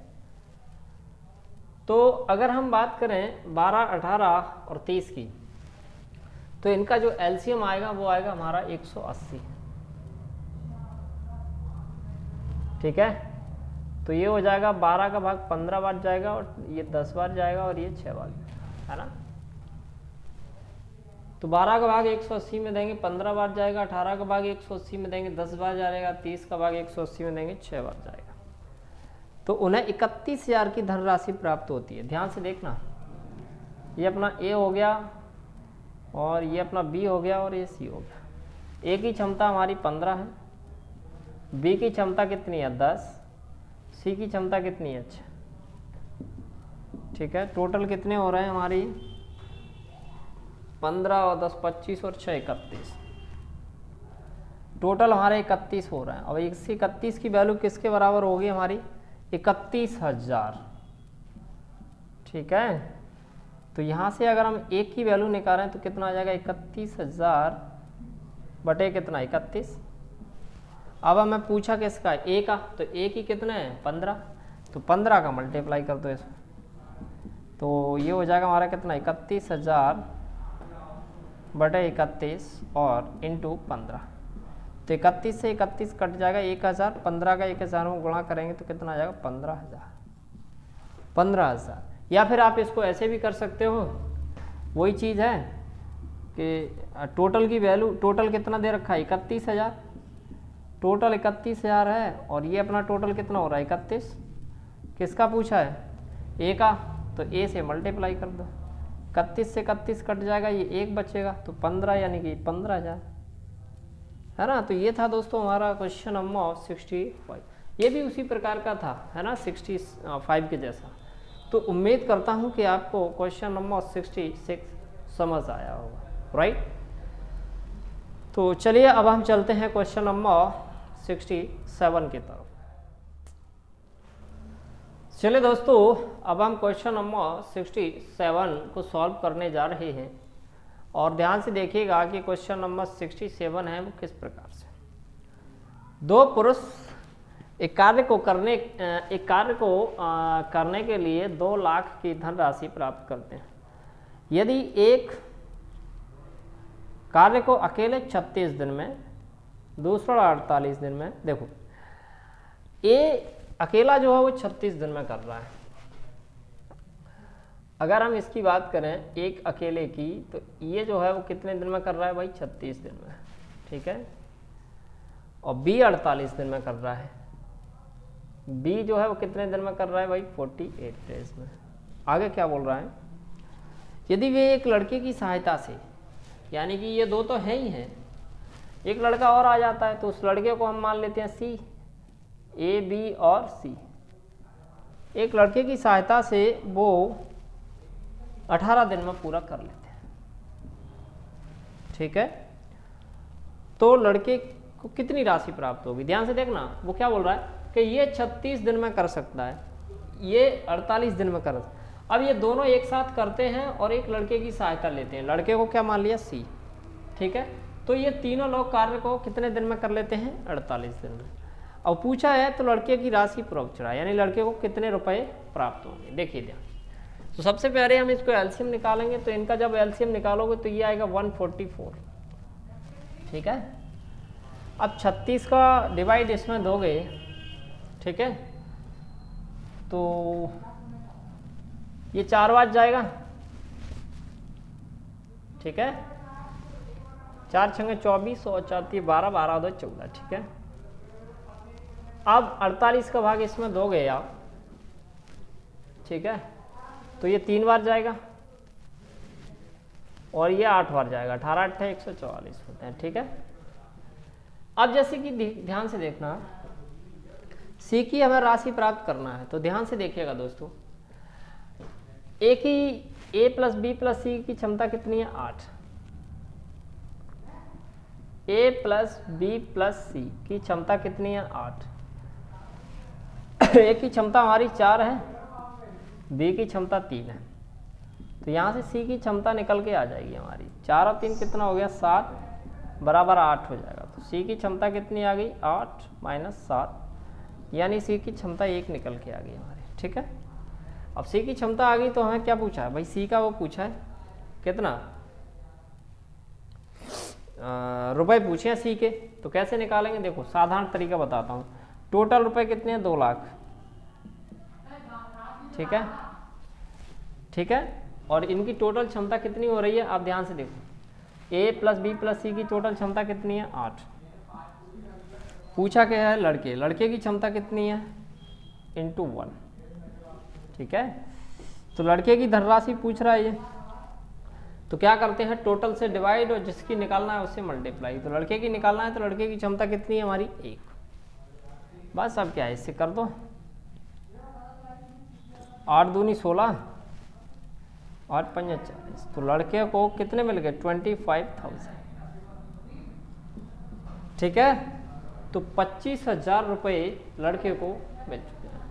तो अगर हम बात करें 12 18 और 30 की, तो इनका जो एलसीएम आएगा वो आएगा हमारा 180। ठीक है, तो ये हो जाएगा 12 का भाग 15 बार जाएगा, और ये 10 बार जाएगा, और ये 6 बार, है ना। तो 12 का भाग 180 में देंगे 15 बार जाएगा, 18 का भाग 180 में देंगे 10 बार जाएगा, 30 का भाग 180 में देंगे 6 बार जाएगा। तो उन्हें 31,000 की धनराशि प्राप्त होती है। ध्यान से देखना, ये अपना ए हो गया, और ये अपना बी हो गया, और ये सी हो गया। ए की क्षमता हमारी 15 है, बी की क्षमता कितनी है 10, सी की क्षमता कितनी है 6। ठीक है, टोटल कितने हो रहे हैं हमारी 15 और 10 25 और 6 31, टोटल हमारे 31 हो रहे हैं। अब इस 31 की वैल्यू किसके बराबर होगी हमारी 31,000। ठीक है, तो यहाँ से अगर हम एक की वैल्यू निकालें तो कितना आ जाएगा 31,000 बटे कितना 31। अब हमें पूछा किसका ए का, तो ए की कितने हैं 15, तो 15 का मल्टीप्लाई कर दो इसमें, तो ये हो जाएगा हमारा कितना 31,000 बटे 31 और इंटू 15। तो 31 से 31 कट जाएगा 1,000, 15 का 1,000 में गुणा करेंगे तो कितना आ जाएगा 15,000। या फिर आप इसको ऐसे भी कर सकते हो, वही चीज़ है कि टोटल की वैल्यू, टोटल कितना दे रखा है 31,000, टोटल 31,000 है, और ये अपना टोटल कितना हो रहा है 31। किसका पूछा है ए का, तो ए से मल्टीप्लाई कर दो, 31 से 31 कट जाएगा, ये एक बचेगा, तो 15 यानी कि 15,000, है ना। तो ये था दोस्तों हमारा क्वेश्चन नंबर 65। ये भी उसी प्रकार का था, है ना, 65 के जैसा। तो उम्मीद करता हूं कि आपको क्वेश्चन नंबर 66 समझ आया होगा, राइट। तो चलिए अब हम चलते हैं क्वेश्चन नंबर 67 की तरफ। चलिए दोस्तों, अब हम क्वेश्चन नंबर 67 को सॉल्व करने जा रहे हैं और ध्यान से देखिएगा कि क्वेश्चन नंबर 67 है वो किस प्रकार से। दो पुरुष एक कार्य को करने के लिए 2 लाख की धनराशि प्राप्त करते हैं। यदि एक कार्य को अकेले 36 दिन में, दूसरा 48 दिन में, देखो ये अकेला जो है वो 36 दिन में कर रहा है। अगर हम इसकी बात करें एक अकेले की, तो ये जो है वो कितने दिन में कर रहा है भाई? 36 दिन में, ठीक है। और बी 48 दिन में कर रहा है। बी जो है वो कितने दिन में कर रहा है भाई? 48 डेज में। आगे क्या बोल रहा है? यदि वे एक लड़के की सहायता से, यानी कि ये दो तो है ही हैं, एक लड़का और आ जाता है तो उस लड़के को हम मान लेते हैं सी, ए बी और सी। एक लड़के की सहायता से वो 18 दिन में पूरा कर लेते हैं, ठीक है। तो लड़के को कितनी राशि प्राप्त होगी? ध्यान से देखना, वो क्या बोल रहा है कि ये 36 दिन में कर सकता है, ये 48 दिन में कर सकता है। अब ये दोनों एक साथ करते हैं और एक लड़के की सहायता लेते हैं। लड़के को क्या मान लिया? सी, ठीक है। तो ये तीनों लोग कार्य को कितने दिन में कर लेते हैं? 48 दिन में। और पूछा है तो लड़के की राशि प्रोक्षरा, यानी लड़के को कितने रुपए प्राप्त होंगे। देखिए ध्यान, तो सबसे पहले हम इसको एलसीएम निकालेंगे। तो इनका जब एलसीएम निकालोगे तो ये आएगा 144, ठीक है। अब 36 का डिवाइड इसमें दोगे, ठीक है, तो ये 4 बार जाएगा, ठीक है। 4 छंगे 24 और 4 12, 12 2 14, ठीक है। अब 48 का भाग इसमें दोगे आप, ठीक है, तो ये 3 बार जाएगा और ये 8 बार जाएगा। 18 8 144 होते हैं, ठीक है। अब जैसे कि ध्यान से देखना, सी की हमें राशि प्राप्त करना है, तो ध्यान से देखिएगा दोस्तों, ए की ए प्लस बी प्लस सी की क्षमता कितनी है? 8। ए प्लस बी प्लस सी की क्षमता कितनी है? 8। ए की क्षमता हमारी 4 है, बी की क्षमता 3 है, तो यहाँ से सी की क्षमता निकल के आ जाएगी हमारी। 4 और 3 कितना हो गया? 7 बराबर 8 हो जाएगा। तो सी की क्षमता कितनी आ गई? 8 माइनस 7, यानी सी की क्षमता 1 निकल के आ गई हमारी, ठीक है। अब सी की क्षमता आ गई तो हमें क्या पूछा है भाई? सी का वो पूछा है कितना रुपए पूछे हैं सी के। तो कैसे निकालेंगे? देखो साधारण तरीका बताता हूँ। टोटल रुपए कितने हैं? 2 लाख, ठीक है, ठीक है। और इनकी टोटल क्षमता कितनी हो रही है? आप ध्यान से देखो, ए प्लस बी प्लस सी की टोटल क्षमता कितनी है? 8। पूछा क्या है? लड़के की क्षमता कितनी है? इंटू 1, ठीक है। तो लड़के की धनराशि पूछ रहा है ये, तो क्या करते हैं? टोटल से डिवाइड और जिसकी निकालना है उससे मल्टीप्लाई। तो लड़के की निकालना है तो लड़के की क्षमता कितनी है हमारी? 1। बस अब क्या है, इससे कर दो, 8 दूनी 16 और 5 40। तो लड़के को कितने मिल गए? 25,000, ठीक है। तो 25,000 रुपये लड़के को मिल चुके हैं,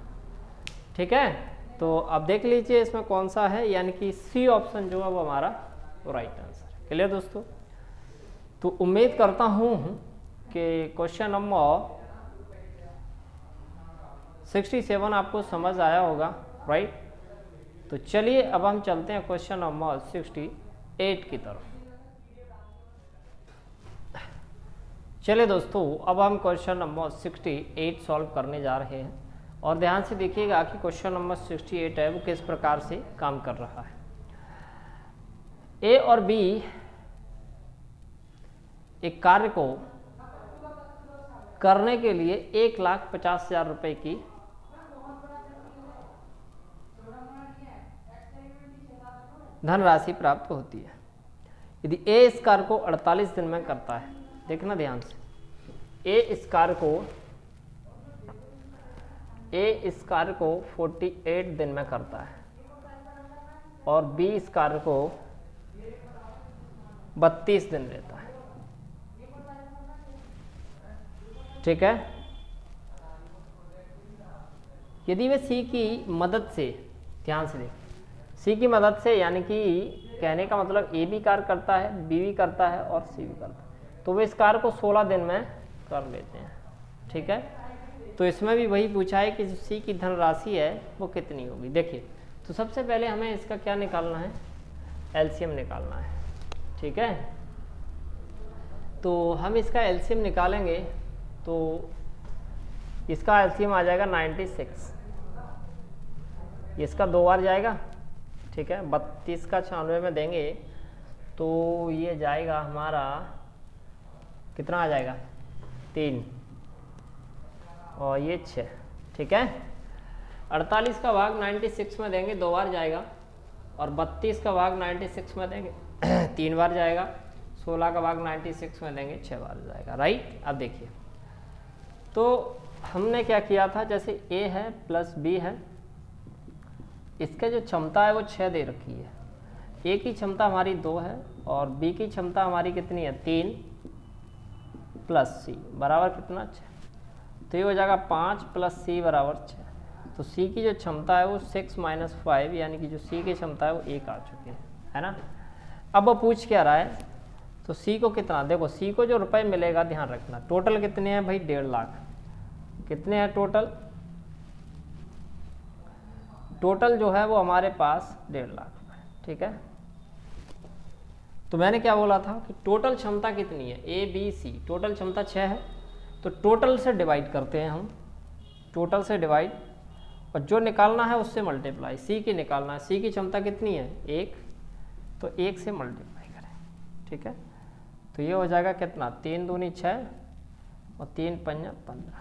ठीक है। तो अब देख लीजिए इसमें कौन सा है, यानी कि सी ऑप्शन जो है वो हमारा राइट आंसर है। क्लियर दोस्तों? तो उम्मीद करता हूँ कि क्वेश्चन नंबर 67 आपको समझ आया होगा, राइट। तो चलिए अब हम चलते हैं क्वेश्चन नंबर 68 की तरफ। चलिए दोस्तों, अब हम क्वेश्चन नंबर 68 सॉल्व करने जा रहे हैं और ध्यान से देखिएगा कि क्वेश्चन नंबर 68 है वो किस प्रकार से काम कर रहा है। ए और बी एक कार्य को करने के लिए 1,50,000 रुपए की धनराशि प्राप्त होती है। यदि ए इस कार्य को 48 दिन में करता है, देखना ध्यान से, ए इस कार्य को 48 दिन में करता है, और बी इस कार्य को 32 दिन लेता है। ठीक है, यदि वे सी की मदद से, ध्यान से देखें, सी की मदद से, यानी कि कहने का मतलब ए भी कार्य करता है, बी भी करता है और सी भी करता है, तो वे इस कार्य को 16 दिन में कर लेते हैं। ठीक है, तो इसमें भी वही पूछा है कि सी की धनराशि है वो कितनी होगी। देखिए, तो सबसे पहले हमें इसका क्या निकालना है, एलसीएम निकालना है। ठीक है, तो हम इसका एलसीएम निकालेंगे तो इसका एलसीएम आ जाएगा 96, इसका 2 बार जाएगा। ठीक है, 32 का 96 में देंगे तो ये जाएगा हमारा, कितना आ जाएगा, 3 और ये 6। ठीक है, 48 का भाग 96 में देंगे 2 बार जाएगा, और 32 का भाग 96 में देंगे 3 बार जाएगा, 16 का भाग 96 में देंगे 6 बार जाएगा। राइट, अब देखिए, तो हमने क्या किया था, जैसे ए है प्लस बी है, इसका जो क्षमता है वो 6 दे रखी है। ए की क्षमता हमारी 2 है और बी की क्षमता हमारी कितनी है, 3 प्लस सी बराबर कितना, 6। तो ये हो जाएगा 5 प्लस सी बराबर 6। तो सी की जो क्षमता है वो 6 माइनस 5, यानी कि जो सी की क्षमता है वो 1 आ चुकी है ना। अब वो पूछ क्या रहा है, तो सी को कितना, देखो सी को जो रुपए मिलेगा, ध्यान रखना, टोटल कितने हैं भाई, 1.5 लाख। कितने हैं टोटल, टोटल जो है वो हमारे पास 1.5 लाख रुपए। ठीक है, तो मैंने क्या बोला था कि टोटल क्षमता कितनी है, ए बी सी, टोटल क्षमता 6 है, तो टोटल से डिवाइड करते हैं हम, टोटल से डिवाइड, और जो निकालना है उससे मल्टीप्लाई, सी की निकालना है, सी की क्षमता कितनी है 1, तो 1 से मल्टीप्लाई करें। ठीक है, तो ये हो जाएगा कितना, 3 दूनी 6 और 3 पंजा 15,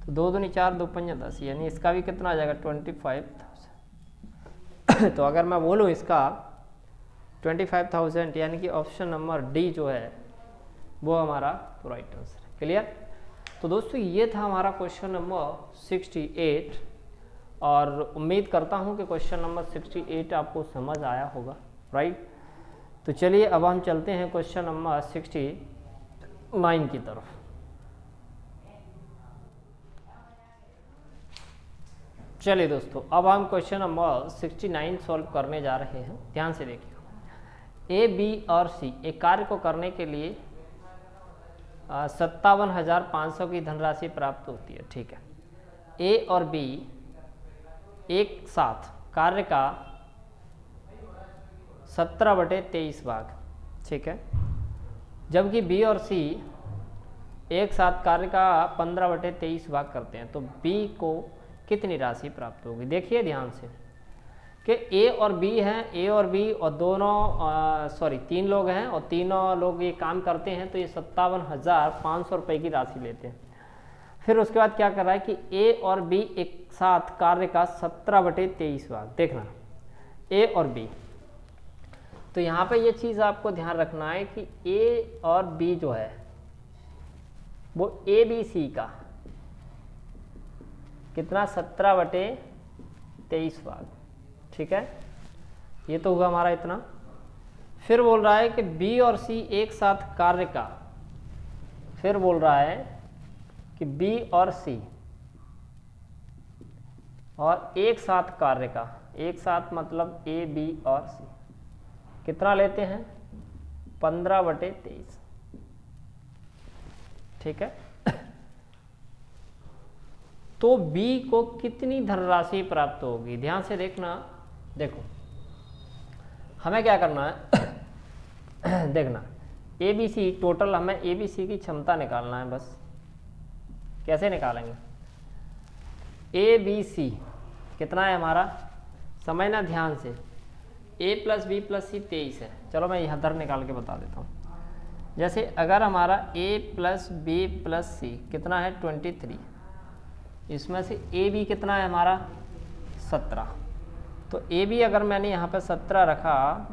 तो 2 दूनी 4, 2 पंजा 10, यानी इसका भी कितना आ जाएगा 25,000। तो अगर मैं बोलूँ इसका 25,000, यानी कि ऑप्शन नंबर डी जो है वो हमारा राइट आंसर है। क्लियर। तो दोस्तों ये था हमारा क्वेश्चन नंबर 68, और उम्मीद करता हूँ कि क्वेश्चन नंबर 68 आपको समझ आया होगा। राइट, तो चलिए अब हम चलते हैं क्वेश्चन नंबर 69 की तरफ। चलिए दोस्तों, अब हम क्वेश्चन नंबर 69 सॉल्व करने जा रहे हैं। ध्यान से देखिए, ए बी और सी एक कार्य को करने के लिए 57,500 की धनराशि प्राप्त होती है। ठीक है, ए और बी एक साथ कार्य का 17/23 भाग, ठीक है, जबकि बी और सी एक साथ कार्य का 15/23 भाग करते हैं, तो बी को कितनी राशि प्राप्त होगी। देखिए ध्यान से कि ए और बी हैं, ए और बी और दोनों 3 लोग हैं और तीनों लोग ये काम करते हैं, तो ये 57,500 रुपये की राशि लेते हैं। फिर उसके बाद क्या कर रहा है कि ए और बी एक साथ कार्य का 17/23 भाग, देखना ए और बी। तो यहाँ पे ये चीज़ आपको ध्यान रखना है कि ए और बी जो है वो ए बी सी का कितना 17/23 भाग, ठीक है, ये तो हुआ हमारा इतना। फिर बोल रहा है कि बी और सी एक साथ कार्य का, फिर बोल रहा है कि बी और सी और एक साथ कार्य का, एक साथ मतलब ए बी और सी कितना लेते हैं 15/23, ठीक है। तो बी को कितनी धनराशि प्राप्त होगी, ध्यान से देखना। देखो हमें क्या करना है देखना, ए बी सी टोटल, हमें ए बी सी की क्षमता निकालना है बस। कैसे निकालेंगे, ए बी सी कितना है हमारा, समझना ध्यान से, ए प्लस बी प्लस सी 23 है। चलो मैं यहाँ दर निकाल के बता देता हूँ। जैसे अगर हमारा ए प्लस बी प्लस सी कितना है 23, इसमें से ए बी कितना है हमारा 17, तो ए बी अगर मैंने यहाँ पे 17 रखा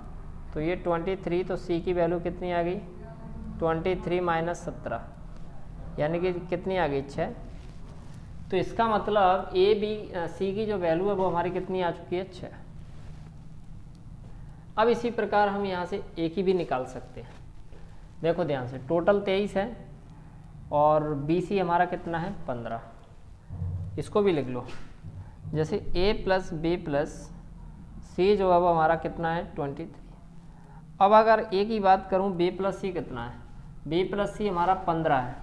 तो ये 23, तो सी की वैल्यू कितनी आ गई 23 माइनस 17, यानी कि कितनी आ गई 6। तो इसका मतलब ए बी सी की जो वैल्यू है वो हमारी कितनी आ चुकी है 6। अब इसी प्रकार हम यहाँ से ए की भी निकाल सकते हैं। देखो ध्यान से, टोटल 23 है और बी सी हमारा कितना है 15। इसको भी लिख लो, जैसे a प्लस बी प्लस सी जो है वो हमारा कितना है 23। अब अगर a की बात करूँ, b प्लस सी कितना है, b प्लस सी हमारा 15 है,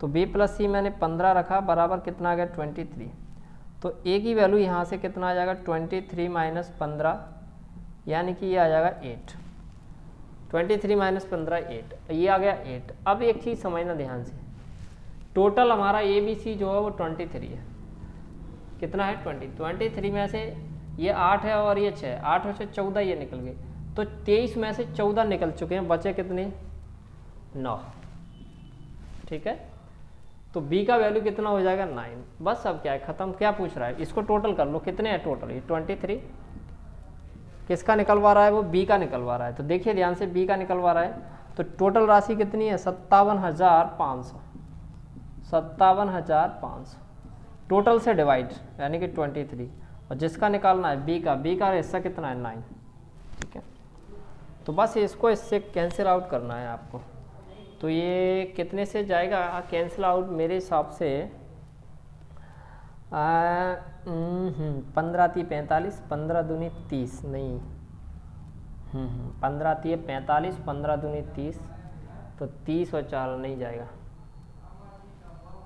तो b प्लस सी मैंने 15 रखा, बराबर कितना आ गया 23। तो a की वैल्यू यहाँ से कितना आ जाएगा 23 माइनस 15, यानी कि ये आ जाएगा 8। 23 माइनस 15 8, ये आ गया 8। अब एक चीज़ समझना ध्यान से, टोटल हमारा ए बी सी जो है वो 23 है। कितना है 23 में से ये 8 है और ये 6, 8 में से 14 ये निकल गए, तो 23 में से 14 निकल चुके हैं, बचे कितने 9। ठीक है, तो b का वैल्यू कितना हो जाएगा 9। बस अब क्या है, खत्म। क्या पूछ रहा है, इसको टोटल कर लो, कितने हैं टोटल, ये 23 किसका निकलवा रहा है, वो b का निकलवा रहा है। तो देखिए ध्यान से, b का निकलवा रहा है, तो टोटल राशि कितनी है 57,500। 57,500 टोटल से डिवाइड, यानी कि 23, और जिसका निकालना है b का हिस्सा कितना है 9। ठीक है, तो बस इसको इससे कैंसिल आउट करना है आपको। तो ये कितने से जाएगा कैंसिल आउट, मेरे हिसाब से 15 × 45, 15 दूनी 30, नहीं 15 × 45, 15 दूनी 30, तो 30 और 4 नहीं जाएगा।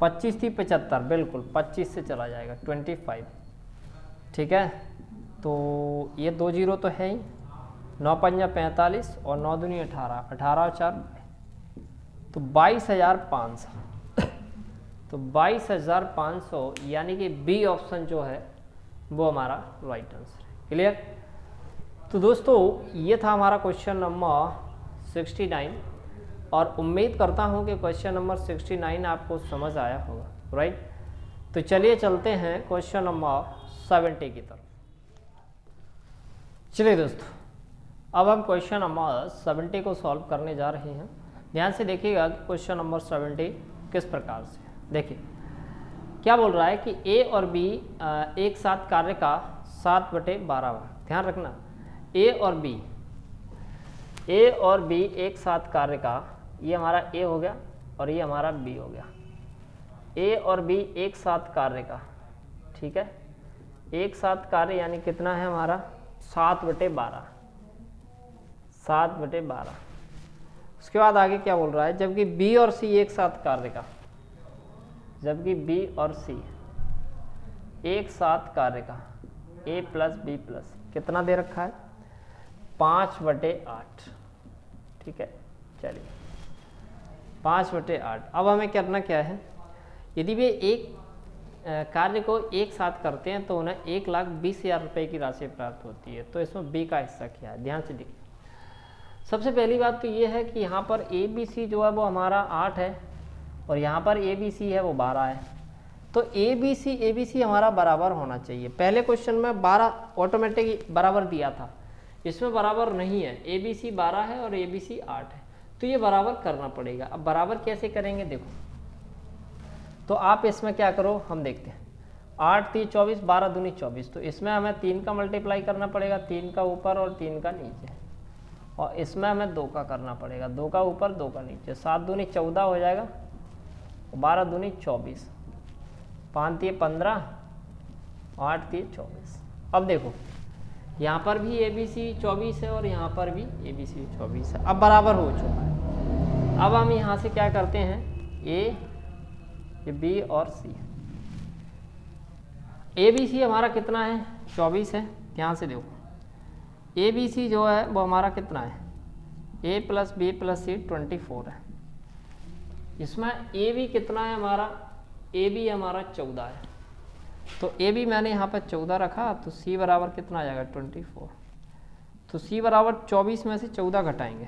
25 थी 75, बिल्कुल 25 से चला जाएगा 25। ठीक है, तो ये 2 जीरो तो है ही, 9 पंजा 45 और 9 दूनी 18, 18 और 4, तो 22,500। तो 22,500, यानी कि बी ऑप्शन जो है वो हमारा राइट आंसर है। क्लियर। तो दोस्तों ये था हमारा क्वेश्चन नंबर 69, और उम्मीद करता हूँ कि क्वेश्चन नंबर 69 आपको समझ आया होगा, राइट। तो चलिए चलते हैं क्वेश्चन नंबर 70 की तरफ। चलिए दोस्तों, अब हम क्वेश्चन नंबर 70 को सॉल्व करने जा रहे हैं। ध्यान से देखिएगा कि क्वेश्चन नंबर 70 किस प्रकार से। देखिए क्या बोल रहा है कि ए और बी एक साथ कार्य का 7/12। ध्यान रखना, ए और बी एक साथ कार्य का, ये हमारा ए हो गया और ये हमारा बी हो गया। ए और बी एक साथ कार्य का, ठीक है, एक साथ कार्य यानी कितना है हमारा 7/12। 7/12। उसके बाद आगे क्या बोल रहा है, जबकि बी और सी एक साथ कार्य का, जबकि बी और सी एक साथ कार्य का, ए प्लस बी प्लस कितना दे रखा है 5/8। ठीक है, चलिए 5/8। अब हमें करना क्या है, यदि वे एक कार्य को एक साथ करते हैं तो उन्हें 1,20,000 रुपये की राशि प्राप्त होती है। तो इसमें बी का हिस्सा क्या है, ध्यान से देखिए। सबसे पहली बात तो ये है कि यहाँ पर ए बी सी जो है वो हमारा 8 है और यहाँ पर ए बी सी है वो 12 है। तो ए बी सी हमारा बराबर होना चाहिए। पहले क्वेश्चन में 12 ऑटोमेटिक बराबर दिया था, इसमें बराबर नहीं है। ए बी सी 12 है और ए बी सी 8 है, तो ये बराबर करना पड़ेगा। अब बराबर कैसे करेंगे देखो, तो आप इसमें क्या करो, हम देखते हैं। 8 3 24, 12 दूनी 24, तो इसमें हमें 3 का मल्टीप्लाई करना पड़ेगा, 3 का ऊपर और 3 का नीचे, और इसमें हमें 2 का करना पड़ेगा, 2 का ऊपर 2 का नीचे। 7 दूनी 14 हो जाएगा, 12 दूनी 24, 5 3 15, 8 3 24। अब देखो यहाँ पर भी ए बी सी 24 है और यहाँ पर भी ए बी सी 24 है, अब बराबर हो चुका है। अब हम यहाँ से क्या करते हैं, ये बी और सी, ए बी सी हमारा कितना है 24 है। ध्यान से देखो, ए बी सी जो है वो हमारा कितना है, ए प्लस बी प्लस सी 24 है। इसमें ए बी कितना है हमारा, ए बी हमारा 14 है, तो ए बी मैंने यहाँ पर 14 रखा, तो सी बराबर कितना आ जाएगा 24। तो सी बराबर 24 में से 14 घटाएंगे,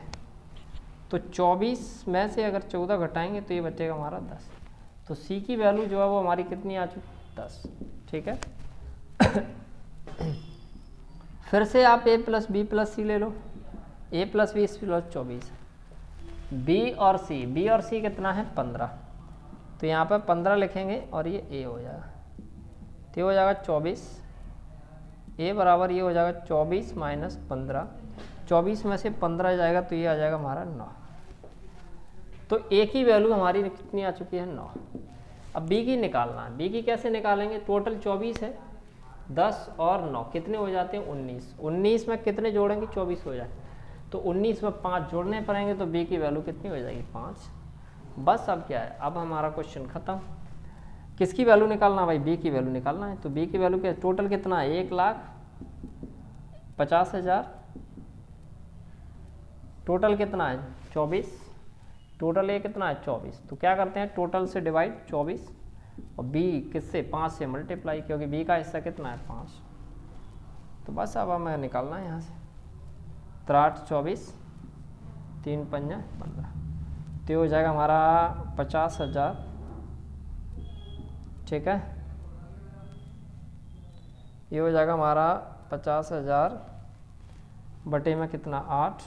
तो 24 में से अगर 14 घटाएंगे तो ये बचेगा हमारा 10। तो सी की वैल्यू जो है वो हमारी कितनी आ चुकी 10। ठीक है। फिर से आप ए प्लस बी प्लस सी ले लो, ए प्लस बी प्लस 24। बी और सी कितना है 15, तो यहाँ पर 15 लिखेंगे और ये ए हो जाएगा, तो ये हो जाएगा 24। ए बराबर ये हो जाएगा 24 माइनस 15, 24 में से 15 जाएगा तो ये आ जाएगा हमारा 9। तो ए की वैल्यू हमारी कितनी आ चुकी है 9। अब बी की निकालना है। बी की कैसे निकालेंगे, टोटल 24 है, 10 और 9 कितने हो जाते हैं 19। 19 में कितने जोड़ेंगे 24 हो जाए, तो 19 में 5 जोड़ने पड़ेंगे, तो बी की वैल्यू कितनी हो जाएगी 5। बस अब क्या है, अब हमारा क्वेश्चन खत्म। किसकी वैल्यू निकालना भाई, बी की वैल्यू निकालना है। तो बी की वैल्यू क्या है, टोटल कितना है 1,50,000, टोटल कितना है 24, टोटल ए कितना है 24। तो क्या करते हैं, टोटल से डिवाइड 24 और बी किससे 5 से मल्टीप्लाई, क्योंकि बी का हिस्सा कितना है 5। तो बस अब हमें निकालना है यहाँ से 3 24 3 5 15, तो हो जाएगा हमारा 50,000। ठीक है, ये हो जाएगा हमारा 50,000 बटे में कितना 8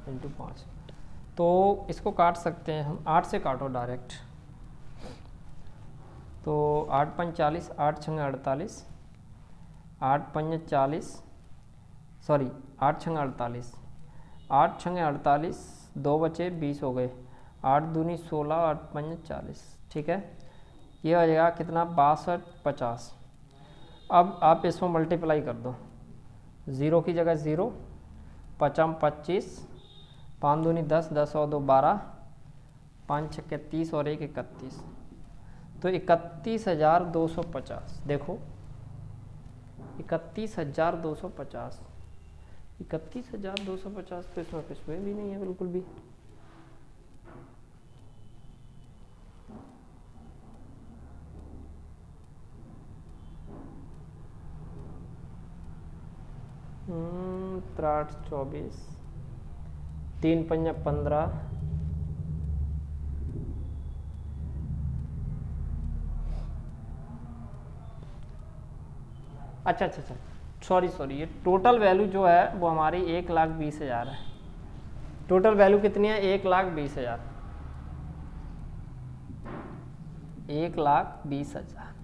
इंटू 5। तो इसको काट सकते हैं हम, 8 से काटो डायरेक्ट। तो 8 5 40, 8 6 48, 8 5 40, सॉरी 8 6 48, 8 6 48, 2 बचे 20 हो गए, 8 दूनी 16, 8 5 40। ठीक है, ये हो जाएगा कितना 62 50। अब आप इसमें मल्टीप्लाई कर दो, 0 की जगह 0, 5 25, 5 दूनी 10, 10 और 2 12, 5 6 30 और 1 31, तो 31,250। देखो 31,250, 31,250, तो इसमें कुछ भी नहीं है बिल्कुल भी। त्राट 24, 3 5 15, अच्छा, सॉरी, ये टोटल वैल्यू जो है वो हमारी 1,20,000 है। टोटल वैल्यू कितनी है 1,20,000, 1,20,000।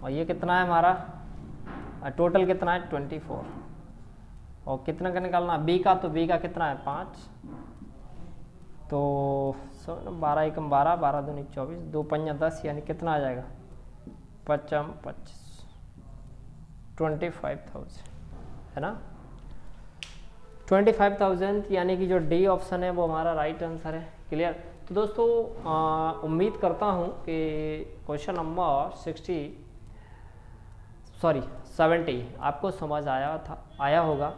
और ये कितना है हमारा, टोटल कितना है 24। और कितना का निकालना बी का, तो बी का कितना है 5, तो 12 एकम 12, 12 दूनी 24, 2 5 10, यानी कितना आ जाएगा 5 25, 25,000 है ना। 25,000 यानी कि जो डी ऑप्शन है वो हमारा राइट आंसर है। क्लियर। तो दोस्तों उम्मीद करता हूँ कि क्वेश्चन नंबर 70 आपको समझ आया होगा।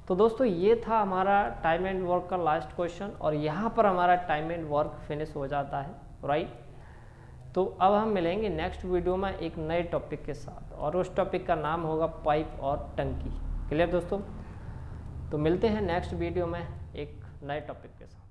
तो दोस्तों ये था हमारा टाइम एंड वर्क का लास्ट क्वेश्चन, और यहाँ पर हमारा टाइम एंड वर्क फिनिश हो जाता है, राइट। तो अब हम मिलेंगे नेक्स्ट वीडियो में एक नए टॉपिक के साथ, और उस टॉपिक का नाम होगा पाइप और टंकी। क्लियर दोस्तों। तो मिलते हैं नेक्स्ट वीडियो में एक नए टॉपिक के साथ।